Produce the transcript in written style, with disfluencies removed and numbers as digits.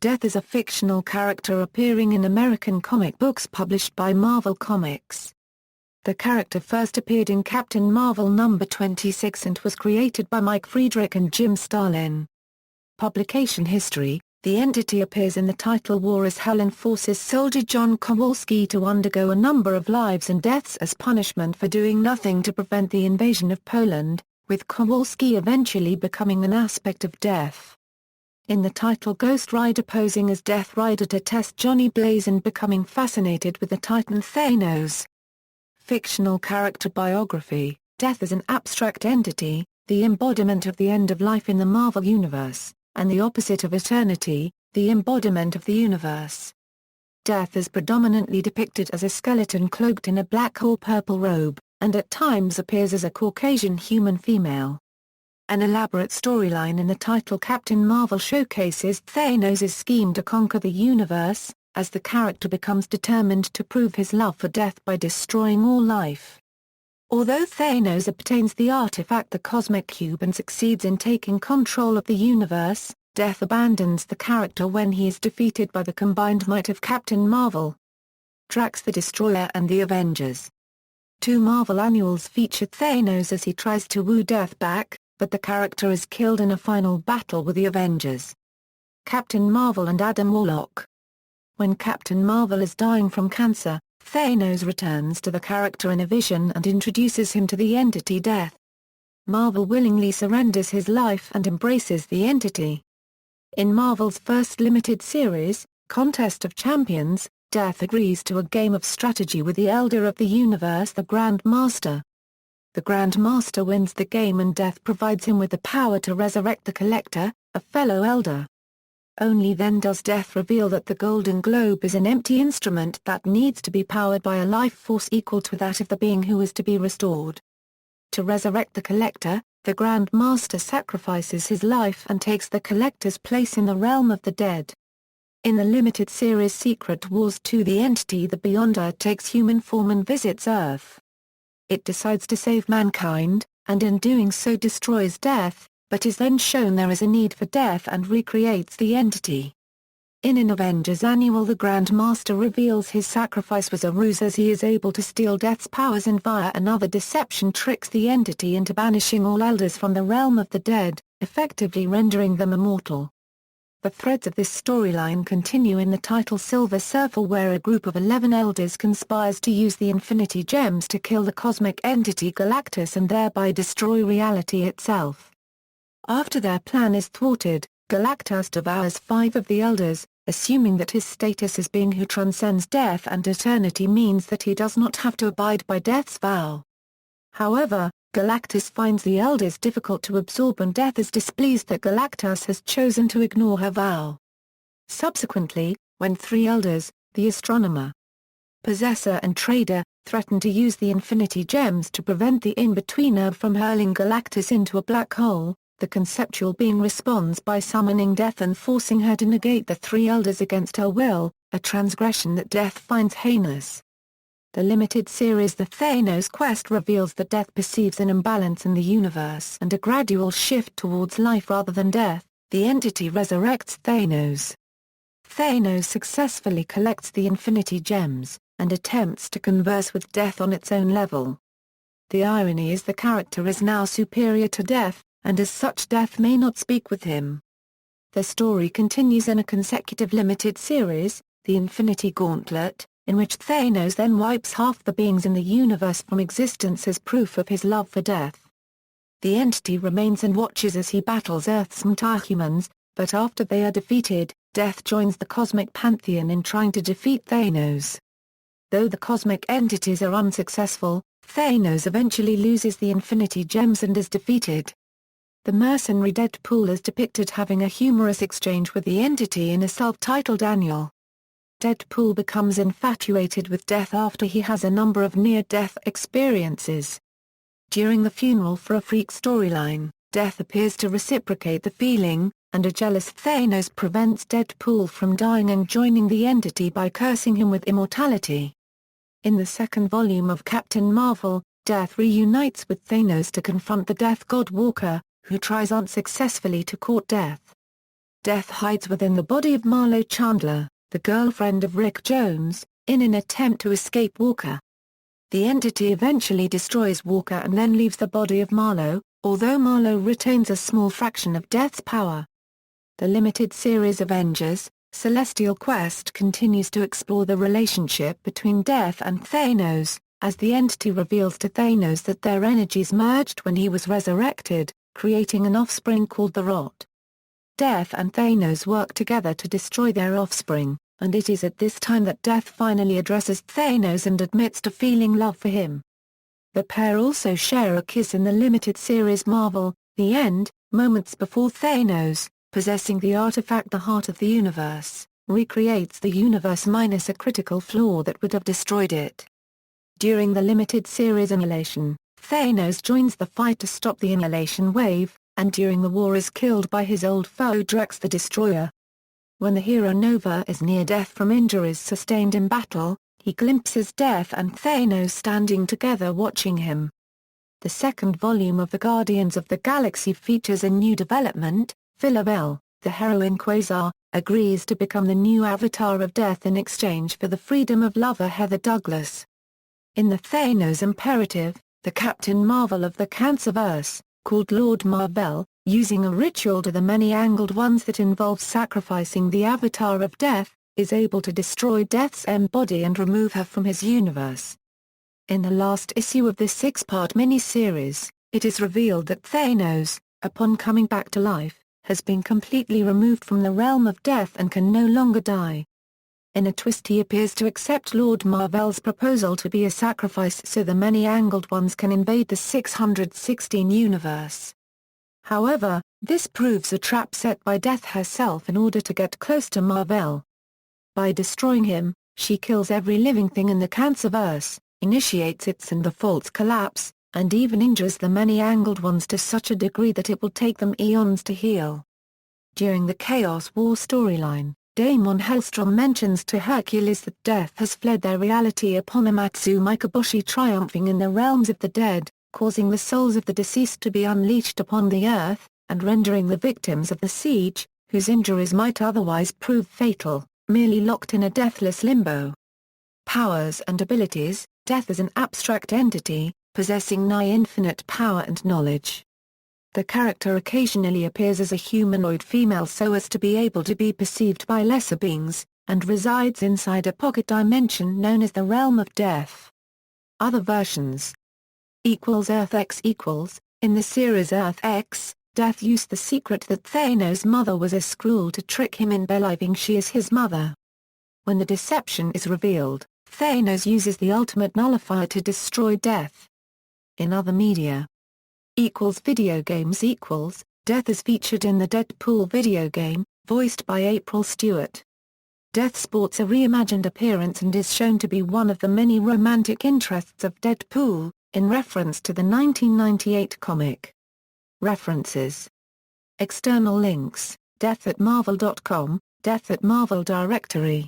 Death is a fictional character appearing in American comic books published by Marvel Comics. The character first appeared in Captain Marvel number 26 and was created by Mike Friedrich and Jim Starlin. Publication history: the entity appears in the title War is Hell and forces soldier John Kowalski to undergo a number of lives and deaths as punishment for doing nothing to prevent the invasion of Poland, with Kowalski eventually becoming an aspect of Death. In the title Ghost Rider posing as Death Rider to test Johnny Blaze and becoming fascinated with the Titan Thanos. Fictional character biography: Death is an abstract entity, the embodiment of the end of life in the Marvel Universe, and the opposite of eternity, the embodiment of the universe. Death is predominantly depicted as a skeleton cloaked in a black or purple robe, and at times appears as a Caucasian human female. An elaborate storyline in the title Captain Marvel showcases Thanos' scheme to conquer the universe, as the character becomes determined to prove his love for death by destroying all life. Although Thanos obtains the artifact the Cosmic Cube and succeeds in taking control of the universe, Death abandons the character when he is defeated by the combined might of Captain Marvel, Drax the Destroyer and the Avengers. 2 Marvel annuals feature Thanos as he tries to woo Death back, but the character is killed in a final battle with the Avengers. Captain Marvel and Adam Warlock. When Captain Marvel is dying from cancer, Thanos returns to the character in a vision and introduces him to the entity Death. Marvel willingly surrenders his life and embraces the entity. In Marvel's first limited series, Contest of Champions, Death agrees to a game of strategy with the Elder of the Universe, the Grand Master. The Grand Master wins the game and Death provides him with the power to resurrect the Collector, a fellow Elder. Only then does Death reveal that the Golden Globe is an empty instrument that needs to be powered by a life force equal to that of the being who is to be restored. To resurrect the Collector, the Grand Master sacrifices his life and takes the Collector's place in the realm of the dead. In the limited series Secret Wars 2, the entity the Beyonder takes human form and visits Earth. It decides to save mankind, and in doing so destroys Death, but is then shown there is a need for Death and recreates the entity. In an Avengers annual, the Grand Master reveals his sacrifice was a ruse as he is able to steal Death's powers and via another deception tricks the entity into banishing all elders from the realm of the dead, effectively rendering them immortal. The threads of this storyline continue in the title Silver Surfer, where a group of 11 elders conspires to use the Infinity Gems to kill the cosmic entity Galactus and thereby destroy reality itself. After their plan is thwarted, Galactus devours 5 of the elders, assuming that his status as being who transcends death and eternity means that he does not have to abide by Death's vow. However, Galactus finds the elders difficult to absorb and Death is displeased that Galactus has chosen to ignore her vow. Subsequently, when 3 elders, the Astronomer, Possessor and Trader, threaten to use the Infinity Gems to prevent the In-Betweener from hurling Galactus into a black hole, the conceptual being responds by summoning Death and forcing her to negate the 3 elders against her will, a transgression that Death finds heinous. The limited series The Thanos Quest reveals that Death perceives an imbalance in the universe and a gradual shift towards life rather than death. The entity resurrects Thanos. Thanos successfully collects the Infinity Gems, and attempts to converse with Death on its own level. The irony is the character is now superior to Death, and as such Death may not speak with him. The story continues in a consecutive limited series, The Infinity Gauntlet, in which Thanos then wipes half the beings in the universe from existence as proof of his love for Death. The entity remains and watches as he battles Earth's metahumans, but after they are defeated, Death joins the cosmic pantheon in trying to defeat Thanos. Though the cosmic entities are unsuccessful, Thanos eventually loses the Infinity Gems and is defeated. The mercenary Deadpool is depicted having a humorous exchange with the entity in a self-titled annual. Deadpool becomes infatuated with Death after he has a number of near-death experiences. During the funeral for a freak storyline, Death appears to reciprocate the feeling, and a jealous Thanos prevents Deadpool from dying and joining the entity by cursing him with immortality. In the second volume of Captain Marvel, Death reunites with Thanos to confront the Death God Walker, who tries unsuccessfully to court Death. Death hides within the body of Marlo Chandler, the girlfriend of Rick Jones, in an attempt to escape Walker. The entity eventually destroys Walker and then leaves the body of Marlo, although Marlo retains a small fraction of Death's power. The limited series Avengers, Celestial Quest continues to explore the relationship between Death and Thanos, as the entity reveals to Thanos that their energies merged when he was resurrected, creating an offspring called the Rot. Death and Thanos work together to destroy their offspring, and it is at this time that Death finally addresses Thanos and admits to feeling love for him. The pair also share a kiss in the limited series Marvel, The End, moments before Thanos, possessing the artifact the Heart of the Universe, recreates the universe minus a critical flaw that would have destroyed it. During the limited series Annihilation, Thanos joins the fight to stop the Annihilation wave, and during the war is killed by his old foe Drax the Destroyer. When the hero Nova is near death from injuries sustained in battle, he glimpses Death and Thanos standing together watching him. The second volume of the Guardians of the Galaxy features a new development. Phyla-Vell, the heroine Quasar, agrees to become the new avatar of Death in exchange for the freedom of lover Heather Douglas. In the Thanos Imperative, the Captain Marvel of the Cancerverse, called Lord Marvel, using a ritual to the many-angled ones that involves sacrificing the avatar of Death, is able to destroy Death's M-body and remove her from his universe. In the last issue of this six-part mini-series, it is revealed that Thanos, upon coming back to life, has been completely removed from the realm of Death and can no longer die. In a twist he appears to accept Lord Marvel's proposal to be a sacrifice so the many-angled ones can invade the 616 universe. However, this proves a trap set by Death herself in order to get close to Marvel. By destroying him, she kills every living thing in the Cancerverse, initiates its and the Fault's collapse, and even injures the many-angled ones to such a degree that it will take them eons to heal. During the Chaos War storyline, Damon Hellstrom mentions to Hercules that Death has fled their reality upon Amatsu Mikaboshi triumphing in the realms of the dead, causing the souls of the deceased to be unleashed upon the earth, and rendering the victims of the siege, whose injuries might otherwise prove fatal, merely locked in a deathless limbo. Powers and abilities. Death is an abstract entity, possessing nigh infinite power and knowledge. The character occasionally appears as a humanoid female so as to be able to be perceived by lesser beings, and resides inside a pocket dimension known as the Realm of Death. Other versions. Earth X equals, in the series Earth X, Death used the secret that Thanos' mother was a Skrull to trick him in believing she is his mother. When the deception is revealed, Thanos uses the ultimate nullifier to destroy Death. In other media. Video games equals, Death is featured in the Deadpool video game, voiced by April Stewart. Death sports a reimagined appearance and is shown to be one of the many romantic interests of Deadpool, in reference to the 1998 comic. References. External links, Death at Marvel.com, Death at Marvel Directory.